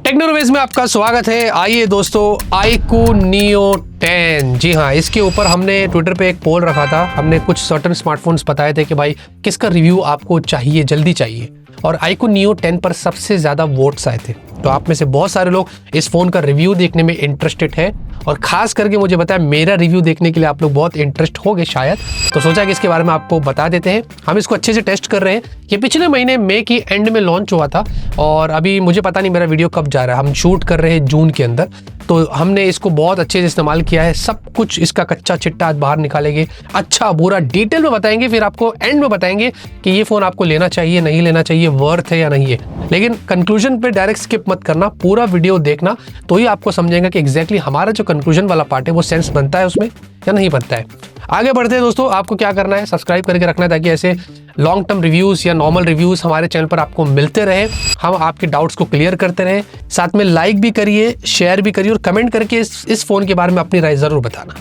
Technologies में आपका स्वागत है। आइए दोस्तों, iQOO Neo 10, जी हाँ, इसके ऊपर हमने ट्विटर पे एक पोल रखा था। हमने कुछ सर्टेन स्मार्टफोन्स बताए थे कि भाई किसका रिव्यू आपको चाहिए, जल्दी चाहिए, और iQOO Neo 10 पर सबसे ज़्यादा वोट्स आए थे। तो आप में से बहुत सारे लोग इस फ़ोन का रिव्यू देखने में इंटरेस्टेड है, और ख़ास करके मुझे बताया मेरा रिव्यू देखने के लिए आप लोग बहुत इंटरेस्ट होंगे शायद। तो सोचा कि इसके बारे में आपको बता देते हैं। हम इसको अच्छे से टेस्ट कर रहे हैं। ये पिछले महीने मई की एंड में लॉन्च हुआ था, और अभी मुझे पता नहीं मेरा वीडियो कब जा रहा है। हम शूट कर रहे हैं जून के अंदर, तो हमने इसको बहुत अच्छे से इस्तेमाल किया है। सब कुछ इसका कच्चा चिट्टा आज बाहर निकालेंगे, अच्छा बुरा डिटेल में बताएंगे, फिर आपको एंड में बताएंगे कि ये फ़ोन आपको लेना चाहिए, नहीं लेना चाहिए, वर्थ है या नहीं है। लेकिन कंक्लूजन पे डायरेक्ट स्किप मत करना, पूरा वीडियो देखना, तो ही आपको समझेगा कि एग्जैक्टली हमारा जो कंक्लूजन वाला पार्ट है वो सेंस बनता है उसमें या नहीं बनता है। आगे बढ़ते हैं दोस्तों, आपको क्या करना है, सब्सक्राइब करके रखना है ताकि ऐसे लॉन्ग टर्म रिव्यूज़ या नॉर्मल रिव्यूज़ हमारे चैनल पर आपको मिलते रहे, हम आपके डाउट्स को क्लियर करते रहे। साथ में लाइक भी करिए, शेयर भी करिए, और कमेंट करके इस फ़ोन के बारे में अपनी राय ज़रूर बताना।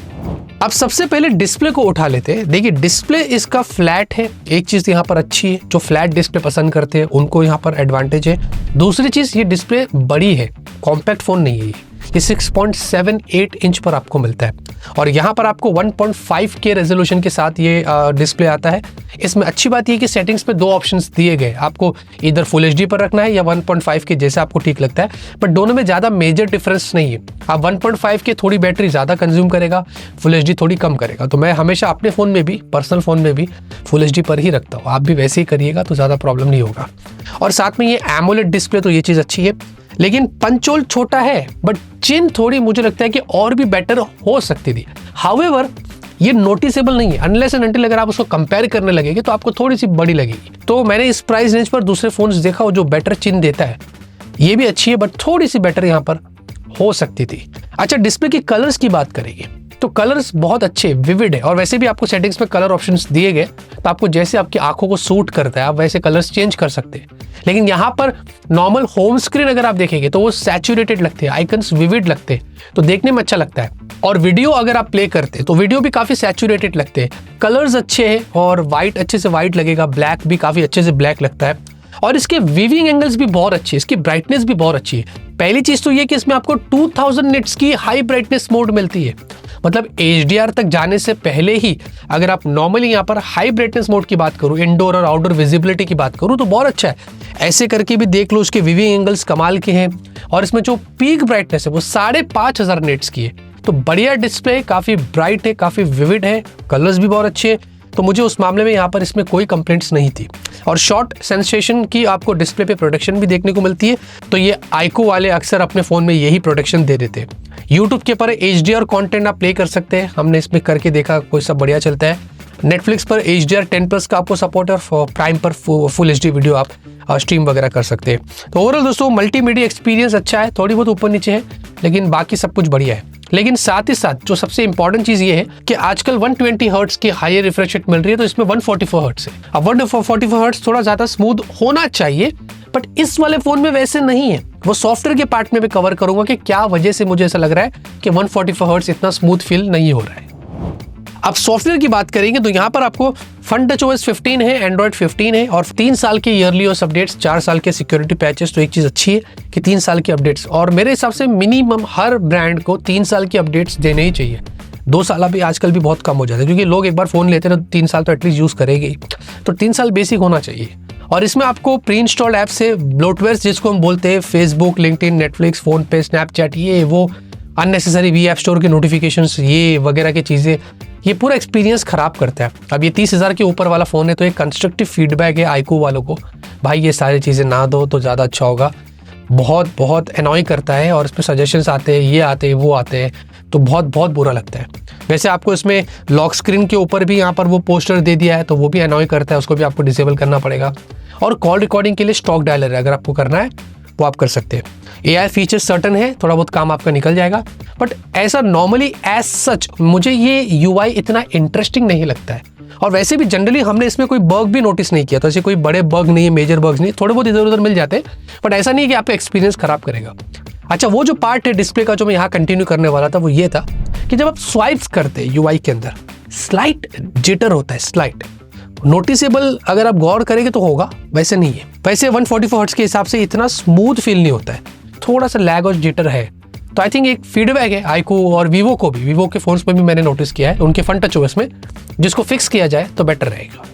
अब सबसे पहले डिस्प्ले को उठा लेते हैं। देखिए, डिस्प्ले इसका फ्लैट है, एक चीज़ यहाँ पर अच्छी है। जो फ्लैट डिस्प्ले पसंद करते हैं उनको यहाँ पर एडवांटेज है। दूसरी चीज़, ये डिस्प्ले बड़ी है, कॉम्पैक्ट फ़ोन नहीं है ये 6.78 इंच पर आपको मिलता है, और यहाँ पर आपको 1.5K रेजोल्यूशन के साथ ये डिस्प्ले आता है। इसमें अच्छी बात ये कि सेटिंग्स पे दो ऑप्शंस दिए गए, आपको इधर फुल HD पर रखना है या 1.5K, जैसे आपको ठीक लगता है, बट दोनों में ज़्यादा मेजर डिफरेंस नहीं है। आप 1.5K थोड़ी बैटरी ज़्यादा कंज्यूम करेगा, फुल HD थोड़ी कम करेगा। तो मैं हमेशा अपने फ़ोन में भी, पर्सनल फ़ोन में भी फुल HD पर ही रखता हूँ। आप भी वैसे ही करिएगा तो ज़्यादा प्रॉब्लम नहीं होगा। और साथ में ये एमोलेड डिस्प्ले, तो ये चीज़ अच्छी है, लेकिन पंच होल छोटा है, बट चिन थोड़ी मुझे लगता है कि और भी बेटर हो सकती थी। हाउएवर ये नोटिसेबल नहीं है, अनलेस एंड अनटिल अगर आप उसको कंपेयर करने लगेंगे तो आपको थोड़ी सी बड़ी लगेगी। तो मैंने इस प्राइस रेंज पर दूसरे फोन्स देखा हो जो बेटर चिन देता है, ये भी अच्छी है, बट थोड़ी सी बेटर यहाँ पर हो सकती थी। अच्छा, डिस्प्ले की कलर्स की बात करेंगे तो कलर्स बहुत अच्छे, विविड है, और वैसे भी आपको सेटिंग्स में कलर ऑप्शंस दिए गए, तो आपको जैसे आपकी आंखों को सूट करता है आप वैसे कलर्स चेंज कर सकते हैं। लेकिन यहाँ पर नॉर्मल होम स्क्रीन अगर आप देखेंगे तो वो सैचुरेटेड लगते हैं, आइकन्स विविड लगते हैं, तो देखने में अच्छा लगता है। और वीडियो अगर आप प्ले करते हैं तो वीडियो भी काफ़ी सैचुरेटेड लगते हैं, कलर्स अच्छे हैं, और वाइट अच्छे से वाइट लगेगा, ब्लैक भी काफ़ी अच्छे से ब्लैक लगता है, और इसके वीविंग एंगल्स भी बहुत अच्छे हैं, इसकी ब्राइटनेस भी बहुत अच्छी है। पहली चीज़ तो ये कि इसमें आपको 2000 निट्स की हाई ब्राइटनेस मोड मिलती है, मतलब HDR तक जाने से पहले ही अगर आप नॉर्मली यहाँ पर हाई ब्राइटनेस मोड की बात करूँ, इंडोर और आउटडोर विजिबिलिटी की बात करूँ, तो बहुत अच्छा है। ऐसे करके भी देख लो, उसके विविंग एंगल्स कमाल के हैं, और इसमें जो पीक ब्राइटनेस है वो 5500 निट्स की है। तो बढ़िया डिस्प्ले, काफ़ी ब्राइट है, काफ़ी विविड है, कलर्स भी बहुत अच्छे हैं, तो मुझे उस मामले में यहाँ पर इसमें कोई कंप्लेंट्स नहीं थी। और शॉर्ट सेंसेशन की आपको डिस्प्ले पे प्रोटेक्शन भी देखने को मिलती है, तो ये iQOO वाले अक्सर अपने फ़ोन में यही प्रोटेक्शन दे देते हैं। यूट्यूब के ऊपर HDR कंटेंट आप प्ले कर सकते हैं, हमने इसमें करके देखा, कोई सब बढ़िया चलता है। नेटफ्लिक्स पर HDR 10+ का आपको सपोर्ट है, और प्राइम पर फुल HD वीडियो आप स्ट्रीम वगैरह कर सकते हैं। तो ओवरऑल दोस्तों मल्टीमीडिया एक्सपीरियंस अच्छा है, थोड़ी बहुत ऊपर नीचे है, लेकिन बाकी सब कुछ बढ़िया है। लेकिन साथ ही साथ जो सबसे इंपॉर्टेंट चीज़ ये है कि आजकल 120 हर्ट्ज की हायर रिफ्रेश रेट मिल रही है, तो इसमें 144 हर्ट्ज है। अब 144 हर्ट्ज थोड़ा ज़्यादा स्मूथ होना चाहिए, बट इस वाले फ़ोन में वैसे नहीं है। वो सॉफ्टवेयर के पार्ट में भी कवर करूंगा कि क्या वजह से मुझे ऐसा लग रहा है कि 144 हर्ट्ज इतना स्मूथ फील नहीं हो रहा है। अब सॉफ्टवेयर की बात करेंगे तो यहाँ पर आपको FunTouchOS 15 है, एंड्रॉइड 15 है, और 3 साल के ईयरली OS अपडेट्स, 4 साल के सिक्योरिटी पैचेस। तो एक चीज़ अच्छी है कि 3 साल की अपडेट्स, और मेरे हिसाब से मिनिमम हर ब्रांड को 3 साल की अपडेट्स देने ही चाहिए। 2 साल अभी आजकल भी बहुत कम हो जाता है, क्योंकि लोग एक बार फ़ोन लेते हैं तो 3 साल तो एटलीस्ट यूज़ करेंगे ही, तो 3 साल बेसिक होना चाहिए। और इसमें आपको प्री इंस्टॉल्ड ऐप से ब्लोटवेयर जिसको हम बोलते हैं, Facebook, LinkedIn, Netflix, PhonePe, Snapchat, ये वो अननेसेसरी वी ऐप स्टोर के नोटिफिकेशंस, ये वगैरह की चीज़ें, ये पूरा एक्सपीरियंस ख़राब करता है। अब ये 30,000 के ऊपर वाला फ़ोन है, तो एक कंस्ट्रक्टिव फीडबैक है iQOO वालों को, भाई ये सारी चीज़ें ना दो तो ज़्यादा अच्छा होगा। बहुत बहुत एनॉय करता है, और इसमें सजेशंस आते हैं, ये आते हैं, वो आते हैं, तो बहुत बहुत बुरा लगता है। वैसे आपको इसमें लॉक स्क्रीन के ऊपर भी यहाँ पर वो पोस्टर दे दिया है, तो वो भी एनॉय करता है, उसको भी आपको डिसेबल करना पड़ेगा। और कॉल रिकॉर्डिंग के लिए स्टॉक डायलर है, अगर आपको करना है वो आप कर सकते हैं। AI फीचर सर्टन है, थोड़ा बहुत काम आपका निकल जाएगा, बट ऐसा नॉर्मली एज सच मुझे ये UI इतना इंटरेस्टिंग नहीं लगता है। और वैसे भी जनरली हमने इसमें कोई बग भी नोटिस नहीं किया, तो ऐसे कोई बड़े बग नहीं है, मेजर बग्स नहीं, थोड़े बहुत इधर उधर मिल जाते हैं, बट ऐसा नहीं है कि आपका एक्सपीरियंस खराब करेगा। अच्छा, वो जो पार्ट है डिस्प्ले का जो मैं यहाँ कंटिन्यू करने वाला था, वो ये था कि जब आप स्वाइप्स करते हैं UI के अंदर, स्लाइट जिटर होता है, स्लाइट नोटिसेबल, अगर आप गौर करेंगे तो होगा, वैसे नहीं है। वैसे 144 हर्ट्ज के हिसाब से इतना स्मूथ फील नहीं होता है, थोड़ा सा लैग और जिटर है। तो आई थिंक एक फीडबैक है iQOO और वीवो को भी, वीवो के फोन्स में भी मैंने नोटिस किया है उनके फन टच ओएस में, जिसको फिक्स किया जाए तो बेटर रहेगा।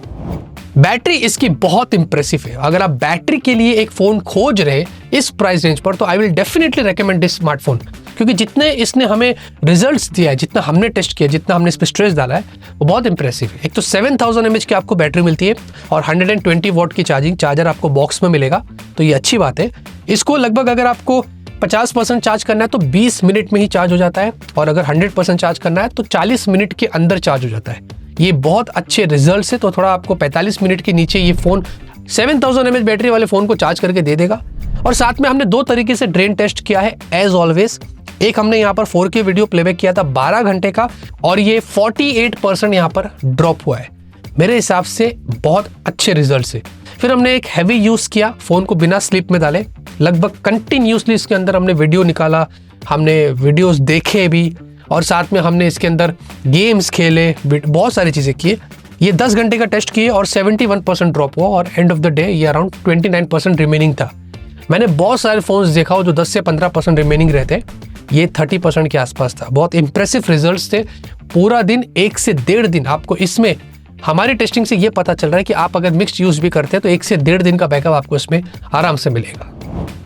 बैटरी इसकी बहुत इंप्रेसिव है। अगर आप बैटरी के लिए एक फोन खोज रहे इस प्राइस रेंज पर, तो I will definitely recommend this smartphone, क्योंकि जितने इसने हमें रिजल्ट्स दिया है, जितना हमने टेस्ट किया, जितना हमने इस पर स्ट्रेस डाला है, वो बहुत इंप्रेसिव है। एक तो 7000 mAh की आपको बैटरी मिलती है और 120 वॉट की चार्जर आपको बॉक्स में मिलेगा, तो ये अच्छी बात है। इसको लगभग अगर आपको 50% चार्ज करना है तो 20 मिनट में ही चार्ज हो जाता है, और अगर 100% चार्ज करना है तो 40 मिनट के अंदर चार्ज हो जाता है। ये बहुत अच्छे रिजल्ट्स है। तो थोड़ा आपको 45 मिनट के नीचे ये फोन 7000 mAh बैटरी वाले फोन को चार्ज करके दे देगा। और साथ में हमने 2 तरीके से ड्रेन टेस्ट किया है एज ऑलवेज। एक हमने यहाँ पर 4K वीडियो प्लेबैक किया था 12 घंटे का, और ये 48% यहाँ पर ड्रॉप हुआ है। मेरे हिसाब से बहुत अच्छे रिजल्ट है। फिर हमने एक हैवी यूज किया, फोन को बिना स्लीप में डाले, लगभग कंटिन्यूसली इसके अंदर हमने वीडियो निकाला, हमने वीडियोस देखे भी, और साथ में हमने इसके अंदर गेम्स खेले, बहुत सारी चीज़ें किए। ये 10 घंटे का टेस्ट किए और 71% ड्रॉप हुआ, और एंड ऑफ द डे ये अराउंड 29% रिमेनिंग था। मैंने बहुत सारे फोन्स देखा हो जो 10 से 15% रिमेनिंग रहते, ये 30% के आसपास था। बहुत इंप्रेसिव रिजल्ट्स थे। पूरा दिन 1 से 1.5 दिन आपको इसमें, हमारी टेस्टिंग से ये पता चल रहा है कि आप अगर मिक्स्ड यूज भी करते हैं तो 1 से 1.5 दिन का बैकअप आपको इसमें आराम से मिलेगा।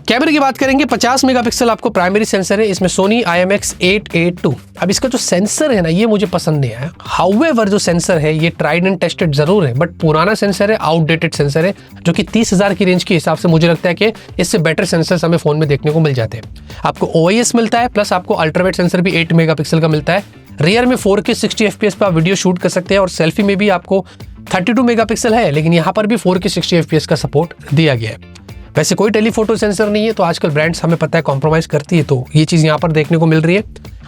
कैमरे की बात करेंगे, 50 मेगापिक्सल आपको प्राइमरी सेंसर है, इसमें सोनी IMX882। अब इसका जो सेंसर है ना, ये मुझे पसंद नहीं आया। हाउएवर जो सेंसर है ये ट्राइड एंड टेस्टेड जरूर है, बट पुराना सेंसर है, आउटडेटेड सेंसर है, जो कि 30,000 की रेंज के हिसाब से मुझे लगता है कि इससे बेटर सेंसर्स हमें फोन में देखने को मिल जाते हैं। आपको OIS मिलता है, प्लस आपको अल्ट्रावाइड सेंसर भी 8 मेगापिक्सल का मिलता है। रियर में 4K 60 FPS पर आप वीडियो शूट कर सकते हैं, और सेल्फी में भी आपको 32 मेगापिक्सल है, लेकिन यहाँ पर भी 4K 60 FPS का सपोर्ट दिया गया है। वैसे कोई टेलीफोटो सेंसर नहीं है, तो आजकल ब्रांड्स हमें पता है कॉम्प्रोमाइज़ करती है, तो ये चीज़ यहाँ पर देखने को मिल रही है।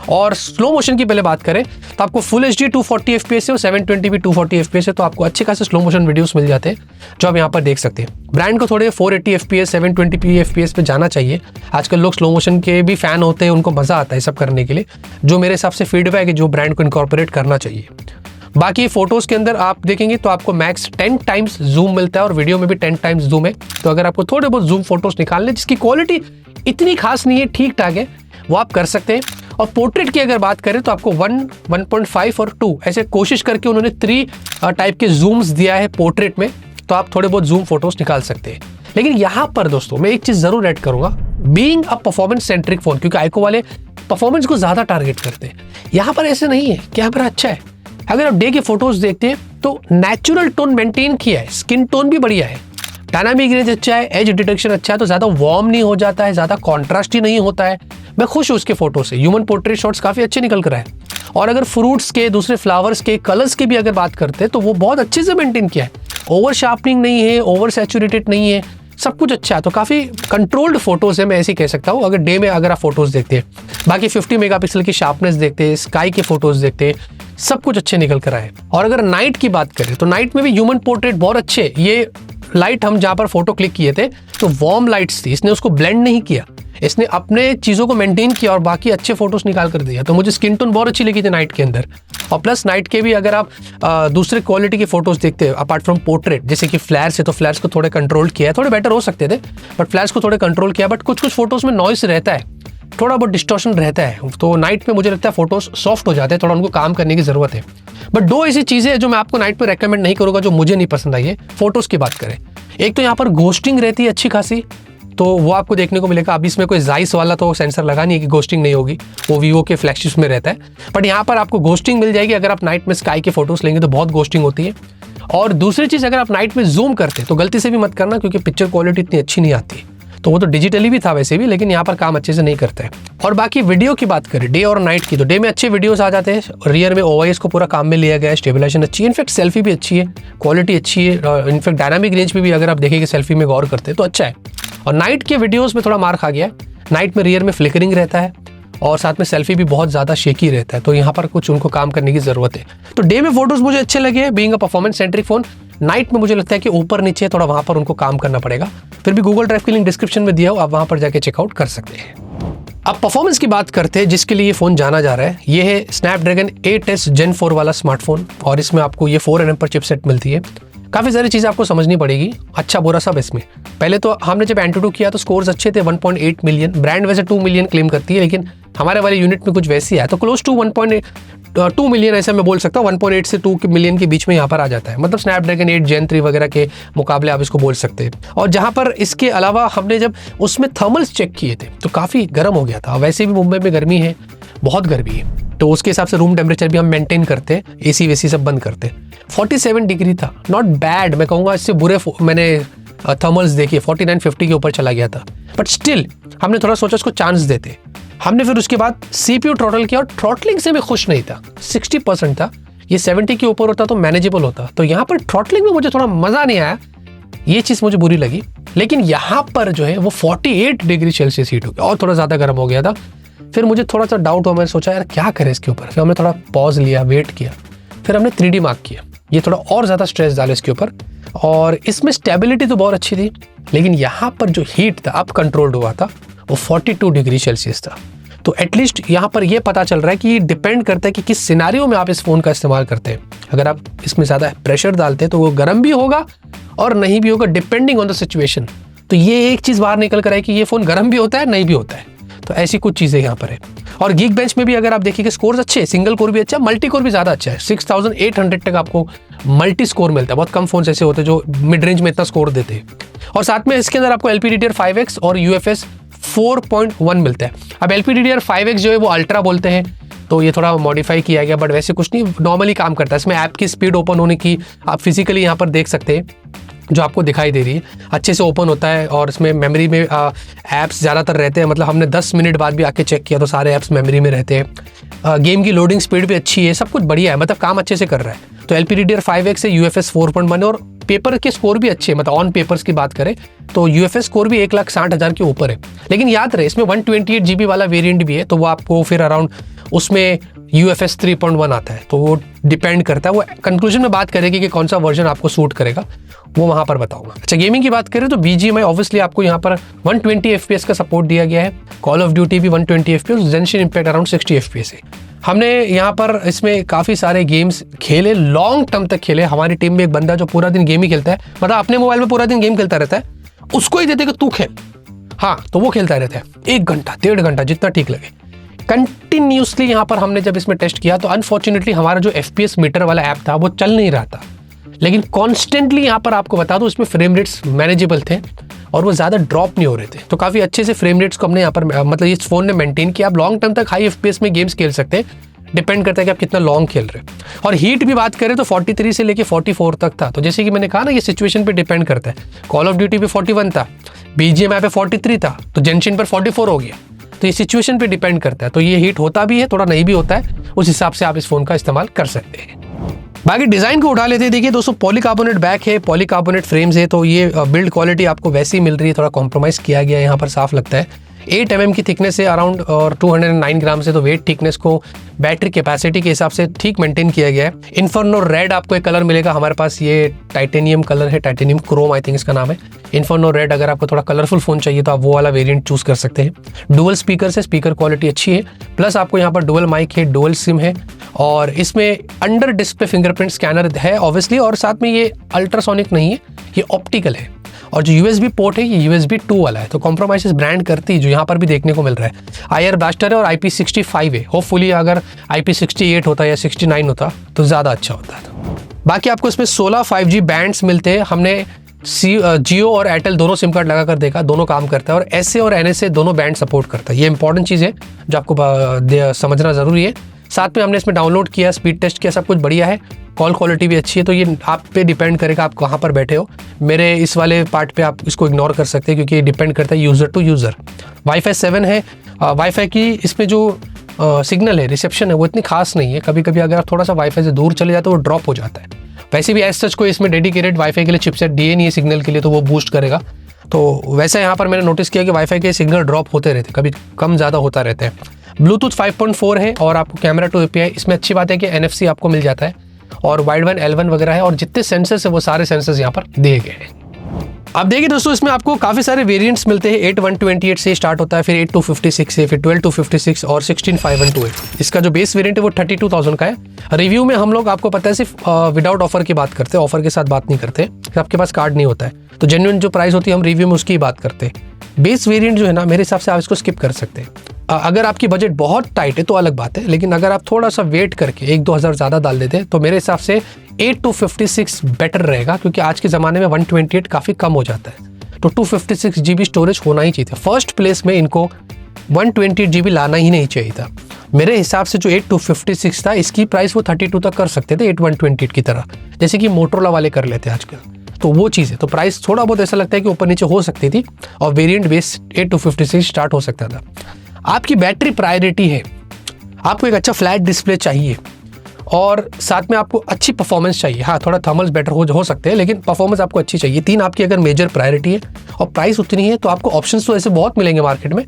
और स्लो मोशन की पहले बात करें तो आपको फुल HD 240 FPS है और 720 भी 240 FPS है, तो आपको अच्छे खासे स्लो मोशन वीडियोस मिल जाते हैं जो आप यहाँ पर देख सकते हैं। ब्रांड को थोड़े 480 FPS 720p FPS पे जाना चाहिए। आजकल लोग स्लो मोशन के भी फैन होते हैं, उनको मज़ा आता है सब करने के लिए, जो मेरे हिसाब से फीडबैक है जो ब्रांड को इनकॉर्पोरेट करना चाहिए। बाकी फोटोज के अंदर आप देखेंगे तो आपको मैक्स 10 टाइम्स जूम मिलता है, और वीडियो में भी 10 टाइम्स जूम है। तो अगर आपको थोड़े बहुत जूम फोटोज निकालने जिसकी क्वालिटी इतनी खास नहीं है, ठीक ठाक है, वो आप कर सकते हैं। और पोर्ट्रेट की अगर बात करें तो आपको 1, 1.5 और 2 ऐसे कोशिश करके उन्होंने 3 टाइप के जूम्स दिया है पोर्ट्रेट में, तो आप थोड़े बहुत जूम फोटोज निकाल सकते हैं। लेकिन यहाँ पर दोस्तों मैं एक चीज़ जरूर ऐड करूंगा, being a performance centric phone, क्योंकि iQOO वाले परफॉर्मेंस को ज़्यादा टारगेट करते हैं। यहाँ पर ऐसे नहीं है, कैमरा अच्छा है। अगर आप डे के फोटोज देखते हैं तो नेचुरल टोन मेंटेन किया है, स्किन टोन भी बढ़िया है, डायनामिक रेंज अच्छा है, एज डिटेक्शन अच्छा है, तो ज़्यादा वार्म नहीं हो जाता है, ज़्यादा कॉन्ट्रास्टी नहीं होता है। मैं खुश हूँ उसके फोटो से। ह्यूमन पोर्ट्रेट शॉट्स काफ़ी अच्छे निकल कर आए, और अगर फ्रूट्स के, दूसरे फ्लावर्स के कलर्स के भी अगर बात करते हैं तो वो बहुत अच्छे से मेंटेन किया है। ओवर शार्पनिंग नहीं है, ओवर सैचुरेटेड नहीं है, सब कुछ अच्छा है। तो काफ़ी कंट्रोल्ड फोटोज है, मैं ऐसे कह सकता हूँ, अगर डे में अगर आप फोटोज देखते हैं। बाकी 50 मेगापिक्सल की शार्पनेस देखते हैं, स्काई के फोटोज देखते हैं, सब कुछ अच्छे निकल कर आए। और अगर नाइट की बात करें तो नाइट में भी ह्यूमन पोर्ट्रेट बहुत अच्छे। ये लाइट हम जहाँ पर फोटो क्लिक किए थे तो वार्म लाइट्स थी, इसने उसको ब्लेंड नहीं किया, इसने अपने चीज़ों को मेंटेन किया और बाकी अच्छे फोटोज निकाल कर दिया। तो मुझे स्किन टोन बहुत अच्छी लगी थी नाइट के अंदर। और प्लस नाइट के भी अगर आप दूसरे क्वालिटी के फोटोज देखते हैं अपार्ट फ्रॉम पोर्ट्रेट, जैसे कि फ्लैर्स है तो फ्लैर्स को थोड़े कंट्रोल किया है, थोड़े बेटर हो सकते थे बट फ्लैर्स को थोड़े कंट्रोल किया। बट कुछ कुछ फोटोज में नॉइस रहता है, थोड़ा बहुत डिस्टॉर्शन रहता है, तो नाइट में मुझे लगता है फोटोज सॉफ्ट हो जाते हैं, थोड़ा उनको काम करने की जरूरत है। बट 2 ऐसी चीज़ें हैं जो मैं आपको नाइट पे रेकमेंड नहीं करूँगा, जो मुझे नहीं पसंद आई है। फोटोज की बात करें, एक तो यहाँ पर घोस्टिंग रहती है अच्छी खासी, तो वो आपको देखने को मिलेगा। अभी इसमें कोई जाइस वाला तो सेंसर लगा नहीं है कि घोस्टिंग नहीं होगी, वो वीवो के फ्लैगशिप्स में रहता है। बट यहाँ पर आपको घोस्टिंग मिल जाएगी। अगर आप नाइट में स्काई के फोटोज लेंगे तो बहुत घोस्टिंग होती है। और दूसरी चीज़, अगर आप नाइट में जूम करते तो गलती से भी मत करना, क्योंकि पिक्चर क्वालिटी इतनी अच्छी नहीं आती। तो वो तो डिजिटली भी था वैसे भी, लेकिन यहाँ पर काम अच्छे से नहीं करता है। और बाकी वीडियो की बात करें डे और नाइट की, तो डे में अच्छे वीडियोस आ जाते हैं, रियर में OIS को पूरा काम में लिया गया है, स्टेबलाइजेशन अच्छी है, इनफैक्ट सेल्फी भी अच्छी है, क्वालिटी अच्छी है, इनफैक्ट डायनामिक रेंज पे भी अगर आप देखेंगे सेल्फी में गौर करते हैं तो अच्छा है। और नाइट के वीडियोस में थोड़ा मार खा गया है, नाइट में रियर में फ्लिकरिंग रहता है और साथ में सेल्फी भी बहुत ज़्यादा शेकी रहता है, तो यहाँ पर कुछ उनको काम करने की ज़रूरत है। तो डे में फोटोज मुझे अच्छे लगे, being a performance centric phone. Night में मुझे लगता है कि ऊपर नीचे थोड़ा वहाँ पर उनको काम करना पड़ेगा। फिर भी गूगल ड्राइव की लिंक डिस्क्रिप्शन में दिया हो, आप वहाँ पर जाके चेकआउट कर सकते हैं। अब परफॉर्मेंस की बात करते हैं जिसके लिए ये फ़ोन जाना जा रहा है। ये है स्नैपड्रैगन 8S Gen 4 वाला स्मार्टफोन, और इसमें आपको ये 4nm पर चिपसेट मिलती है। काफ़ी सारी चीज़ें आपको समझनी पड़ेगी, अच्छा बुरा सब इसमें। पहले तो हमने जब एंटूटू किया तो स्कोर्स अच्छे थे, 1.8 मिलियन। ब्रांड वैसे 2 मिलियन क्लेम करती है, लेकिन हमारे वाले यूनिट में कुछ वैसी है, तो क्लोज टू 1.2 मिलियन ऐसा मैं बोल सकता हूँ। 1.8 से 2 मिलियन के बीच में यहाँ पर आ जाता है, मतलब स्नैपड्रैगन 8 Gen 3 वगैरह के मुकाबले आप इसको बोल सकते हैं। और जहाँ पर इसके अलावा हमने जब उसमें थर्मल्स चेक किए थे तो काफ़ी गर्म हो गया था। वैसे भी मुंबई में गर्मी है, बहुत गर्मी है, तो उसके हिसाब से रूम टेम्परेचर भी हम मेंटेन करते हैं, एसी वेसी सब बंद करते हैं। 47 डिग्री था, नॉट बैड, मैं कहूँगा इससे बुरे मैंने थर्मल्स देखिए 49-50 के ऊपर चला गया था, बट स्टिल हमने थोड़ा सोचा उसको चांस देते। हमने फिर उसके बाद CPU थ्रॉटल किया और थ्रॉटलिंग से भी खुश नहीं था, 60% था। ये 70 के ऊपर होता तो मैनेजेबल होता, तो यहाँ पर थ्रॉटलिंग में मुझे थोड़ा मज़ा नहीं आया, ये चीज़ मुझे बुरी लगी। लेकिन यहाँ पर जो है वो 48 डिग्री सेल्सियस हीट हो गया और थोड़ा ज़्यादा गर्म हो गया था। फिर मुझे थोड़ा सा डाउट हुआ, मैंने सोचा यार क्या करें इसके ऊपर। फिर हमने थोड़ा पॉज लिया, वेट किया, फिर हमने 3D मार्क किया, ये थोड़ा और ज़्यादा स्ट्रेस डाला इसके ऊपर। और इसमें स्टेबिलिटी तो बहुत अच्छी थी, लेकिन यहाँ पर जो हीट था अब कंट्रोल्ड हुआ था, वो 42 डिग्री सेल्सियस था। तो एटलीस्ट यहाँ पर ये पता चल रहा है कि डिपेंड करता है कि किस सिनारियो में आप इस फ़ोन का इस्तेमाल करते हैं। अगर आप इसमें ज़्यादा प्रेशर डालते हैं तो वो गर्म भी होगा और नहीं भी होगा, डिपेंडिंग ऑन द सिचुएशन। तो ये एक चीज़ बाहर निकल कर है कि ये फ़ोन गर्म भी होता है, नहीं भी होता है। तो ऐसी कुछ चीज़ें यहाँ पर है। और Geekbench में भी अगर आप देखिए स्कोर्स अच्छे, सिंगल कोर भी अच्छा, मल्टी कोर भी ज़्यादा अच्छा है। 6800 तक आपको मल्टी स्कोर मिलता है। बहुत कम फोन ऐसे होते हैं जो मिड रेंज में इतना स्कोर देते हैं। और साथ में इसके अंदर आपको LPDDR5X और UFS 4.1 मिलता है। अब LPDDR5X जो है वो अल्ट्रा बोलते हैं, तो ये थोड़ा मॉडिफाई किया गया, बट वैसे कुछ नहीं, नॉर्मली काम करता है। इसमें ऐप की स्पीड ओपन होने की आप फिजिकली यहाँ पर देख सकते हैं, जो आपको दिखाई दे रही है, अच्छे से ओपन होता है। और इसमें मेमोरी में ऐप्स ज़्यादातर रहते हैं, मतलब हमने 10 मिनट बाद भी आके चेक किया तो सारे ऐप्स मेमोरी में रहते हैं। गेम की लोडिंग स्पीड भी अच्छी है, सब कुछ बढ़िया है, मतलब काम अच्छे से कर रहा है। तो LPDDR5X से UFS 4.1 और पेपर के स्कोर भी अच्छे हैं, मतलब ऑन पेपर्स की बात करें तो UFS स्कोर भी 1,60,000 के ऊपर है। लेकिन याद रहे इसमें 128 GB वाला वेरिएंट भी है, तो वो आपको फिर अराउंड उसमें UFS 3.1 आता है, तो वो डिपेंड करता है। वो कंक्लूजन में बात करेगी कि कौन सा वर्जन आपको सूट करेगा, वो वहाँ पर बताऊंगा। अच्छा, गेमिंग की बात करें तो BGMI ऑब्वियसली आपको यहाँ पर 120 FPS का सपोर्ट दिया गया है। कॉल ऑफ ड्यूटी भी 120 FPS, जेंशिन इम्पैक्ट अराउंड 60 FPS है। हमने यहाँ पर इसमें काफ़ी सारे गेम्स खेले, लॉन्ग टर्म तक खेले। हमारी टीम में एक बंदा जो पूरा दिन गेम ही खेलता है, मतलब अपने मोबाइल में पूरा दिन गेम खेलता रहता है, उसको ही देते कि तू खेल, हाँ तो वो खेलता रहता है 1 घंटा 1.5 घंटा जितना ठीक लगे कंटिन्यूसली। यहाँ पर हमने जब इसमें टेस्ट किया तो अनफॉर्चुनेटली हमारा जो FPS मीटर वाला ऐप था वो चल नहीं रहा था, लेकिन कॉन्स्टेंटली यहाँ पर आपको बता दूँ इसमें फ्रेम रेट्स मैनेजेबल थे और वो ज़्यादा ड्रॉप नहीं हो रहे थे। तो काफ़ी अच्छे से फ्रेम रेट्स को हमने यहाँ पर मतलब इस फ़ोन ने मेंटेन किया। आप लॉन्ग टर्म तक हाई FPS में गेम्स खेल सकते हैं, डिपेंड करता है कि आप कितना लॉन्ग खेल रहे हैं। और हीट भी बात करें तो 43 से लेके 44 तक था। तो जैसे कि मैंने कहा ना, ये सिचुएशन पे डिपेंड करता है। कॉल ऑफ ड्यूटी पे 41 था, BGMI पे 43 था, तो जेंशिन पर 44 हो गया। तो ये सिचुएशन पे डिपेंड करता है। तो ये हीट होता भी है, थोड़ा नहीं भी होता है, उस हिसाब से आप इस फ़ोन का इस्तेमाल कर सकते हैं। बाकी डिज़ाइन को उठा लेते हैं। देखिए दोस्तों, पॉलीकार्बोनेट बैक है, पॉलीकार्बोनेट फ्रेम्स है, तो ये बिल्ड क्वालिटी आपको वैसी ही मिल रही है, थोड़ा कॉम्प्रोमाइज़ किया गया है यहाँ पर, साफ लगता है। 8 mm की थिकनेस है अराउंड और 209 ग्राम से, तो वेट थिकनेस को बैटरी कैपेसिटी के हिसाब से ठीक मेंटेन किया गया है। इन्फर्नो रेड आपको एक कलर मिलेगा, हमारे पास ये टाइटेनियम कलर है, टाइटेनियम क्रोम आई थिंक इसका नाम है, इन्फर्नो रेड। अगर आपको थोड़ा कलरफुल फ़ोन चाहिए तो आप वो वाला वेरिएंट चूज़ कर सकते हैं। डुअल स्पीकर से स्पीकर क्वालिटी अच्छी है, प्लस आपको यहाँ पर डुअल माइक है, डुअल सिम है, और इसमें अंडर डिस्प्ले फिंगरप्रिंट स्कैनर है ऑब्वियसली, और साथ में ये अल्ट्रासोनिक नहीं है, ये ऑप्टिकल है। और जो USB पोर्ट है ये USB 2 वाला है, तो कॉम्प्रोमाइज़ ब्रांड करती है, जो यहाँ पर भी देखने को मिल रहा है। IR ब्लास्टर है और IP65 है। होपफुली अगर IP68 होता या 69 होता तो ज़्यादा अच्छा होता। बाकी आपको इसमें 16 5G बैंड्स मिलते हैं। हमने जियो और एयरटेल दोनों सिम कार्ड लगा कर देखा, दोनों काम करता है, और SA और NSA दोनों बैंड सपोर्ट करता है। ये इंपॉर्टेंट चीज़ है जो आपको समझना ज़रूरी है। साथ में हमने इसमें डाउनलोड किया, स्पीड टेस्ट किया, सब कुछ बढ़िया है, कॉल क्वालिटी भी अच्छी है। तो ये आप पे डिपेंड करेगा आप कहाँ पर बैठे हो। मेरे इस वाले पार्ट पे आप इसको इग्नोर कर सकते हैं क्योंकि ये डिपेंड करता है यूज़र टू यूज़र। वाईफाई 7 है। वाईफाई की इसमें जो सिग्नल है, रिसेप्शन है, वो इतनी खास नहीं है। कभी कभी अगर आप थोड़ा सा वाईफाई से दूर चले जाते हो वो ड्रॉप हो जाता है। वैसे भी एज सच कोई इसमें डेडिकेटेड वाईफाई के लिए चिपसेट दिए नहीं है सिग्नल के लिए, तो वो बूस्ट करेगा। तो वैसे यहाँ पर मैंने नोटिस किया कि वाईफाई के सिग्नल ड्रॉप होते रहते, कभी कम ज़्यादा होता रहता है। ब्लूटूथ 5.4 है और आपको कैमरा टू API। इसमें अच्छी बात है कि NFC आपको मिल जाता है, और वाइड वन L1 वगैरह है, और जितने सेंसर्स है वो सारे सेंसर्स यहाँ पर दिए गए हैं। अब देखिए दोस्तों, इसमें आपको काफ़ी सारे वेरिएंट्स मिलते हैं। 8128 से स्टार्ट होता है, फिर 8256 से, फिर 12256 और 16528। इसका जो बेस वेरिएंट है वो 32,000 का है। रिव्यू में हम लोग आपको पता है सिर्फ विदाउट ऑफर की बात करते हैं, ऑफर के साथ बात नहीं करते। आपके पास कार्ड नहीं होता है तो जेन्युइन जो प्राइस होती है हम रिव्यू में उसकी बात करते हैं। बेस वेरिएंट जो है ना, मेरे हिसाब से आप इसको स्किप कर सकते हैं। अगर आपकी बजट बहुत टाइट है तो अलग बात है, लेकिन अगर आप थोड़ा सा वेट करके 1-2 हज़ार ज़्यादा डाल देते हैं तो मेरे हिसाब से 8256 बेटर रहेगा, क्योंकि आज के ज़माने में 128 काफ़ी कम हो जाता है। तो 256 GB स्टोरेज होना ही चाहिए था। फर्स्ट प्लेस में इनको 128 GB लाना ही नहीं चाहिए था। मेरे हिसाब से जो 8256 था, इसकी प्राइस वो 32 तक कर सकते थे 8128 की तरह, जैसे कि मोटरोला वाले कर लेते हैं आजकल। तो वो चीज़ है, तो प्राइस थोड़ा बहुत ऐसा लगता है कि ऊपर नीचे हो सकती थी और वेरिएंट बेस 8256 स्टार्ट हो सकता था। आपकी बैटरी प्रायोरिटी है, आपको एक अच्छा फ्लैट डिस्प्ले चाहिए और साथ में आपको अच्छी परफॉर्मेंस चाहिए। हाँ, थोड़ा थर्मल्स बेटर हो सकते हैं, लेकिन परफॉर्मेंस आपको अच्छी चाहिए। 3 आपकी अगर मेजर प्रायोरिटी है और प्राइस उतनी है तो आपको ऑप्शंस तो ऐसे बहुत मिलेंगे मार्केट में।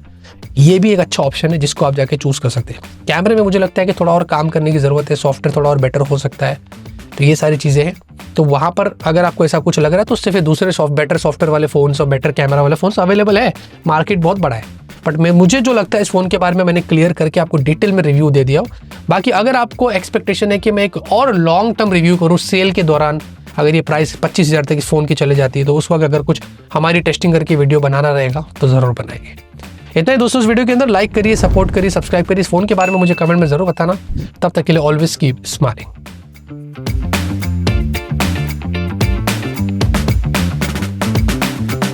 ये भी एक अच्छा ऑप्शन है जिसको आप जाके चूज़ कर सकते हैं। कैमरे में मुझे लगता है कि थोड़ा और काम करने की ज़रूरत है, सॉफ्टवेयर थोड़ा और बेटर हो सकता है। तो ये सारी चीज़ें हैं। तो वहाँ पर अगर आपको ऐसा कुछ लग रहा है तो उससे फिर दूसरे बेटर सॉफ्टवेयर वाले फ़ोन्स और बेटर कैमरा वाले फ़ोन्स अवेलेबल है। मार्केट बहुत बड़ा है, बट मुझे जो लगता है इस फ़ोन के बारे में मैंने क्लियर करके आपको डिटेल में रिव्यू दे दिया हो। बाकी अगर आपको एक्सपेक्टेशन है कि मैं एक और लॉन्ग टर्म रिव्यू करूँ सेल के दौरान, अगर ये प्राइस 25,000 तक इस फ़ोन की चले जाती है तो उस वक्त अगर कुछ हमारी टेस्टिंग करके वीडियो बनाना रहेगा तो ज़रूर बनाएंगे। इतना ही दोस्तों इस वीडियो के अंदर। लाइक करिए, सपोर्ट करिए, सब्सक्राइब करिए। इस फ़ोन के बारे में मुझे कमेंट में ज़रूर बताना। तब तक के लिए ऑलवेज कीप स्माइलिंग।